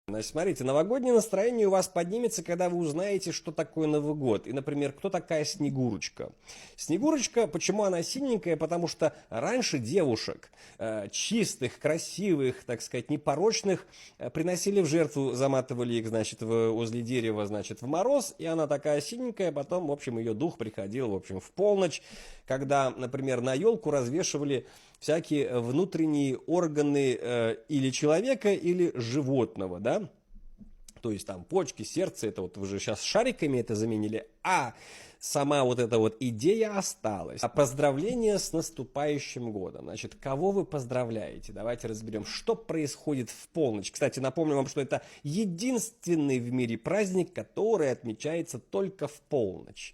Значит, смотрите, новогоднее настроение у вас поднимется, когда вы узнаете, что такое Новый год. И, например, кто такая Снегурочка. Снегурочка, почему она синенькая? Потому что раньше девушек, чистых, красивых, так сказать, непорочных, приносили в жертву, заматывали их, значит, возле дерева, значит, в мороз. И она такая синенькая, потом, в общем, ее дух приходил, в общем, в полночь, когда, например, на елку развешивали всякие внутренние органы или человека, или животного, да, то есть там почки, сердце, это вот вы же сейчас шариками это заменили, а сама вот эта вот идея осталась. А поздравление с наступающим годом. Значит, кого вы поздравляете? Давайте разберем, что происходит в полночь. Кстати, напомню вам, что это единственный в мире праздник, который отмечается только в полночь.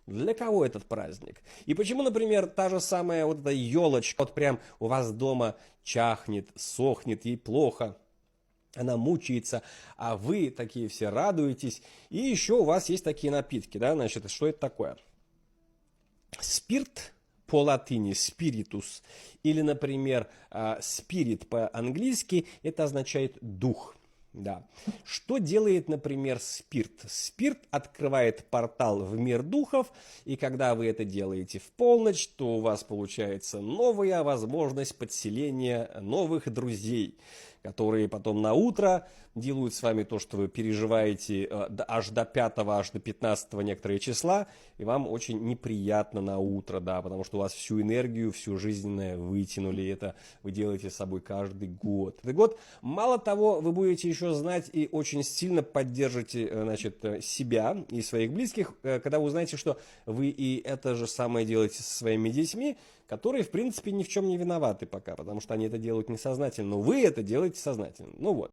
Для кого этот праздник? И почему, например, та же самая вот эта елочка, вот прям у вас дома чахнет, сохнет, ей плохо, она мучается, а вы такие все радуетесь. И еще у вас есть такие напитки, да, значит, что это такое? Спирт по латыни, спиритус, или, например, спирит по-английски, это означает дух. Да. Что делает, например, спирт? Спирт открывает портал в мир духов, и когда вы это делаете в полночь, то у вас получается новая возможность подселения новых друзей, которые потом на утро делают с вами то, что вы переживаете аж до 5, аж до 15 некоторые числа, и вам очень неприятно на утро, да, потому что у вас всю энергию, всю жизненное вытянули, и это вы делаете с собой каждый год. Этот год, мало того, вы будете еще знать и очень сильно поддержите, значит, себя и своих близких, когда вы узнаете, что вы и это же самое делаете со своими детьми, которые, в принципе, ни в чем не виноваты пока, потому что они это делают несознательно, но вы это делаете сознательно. Ну вот.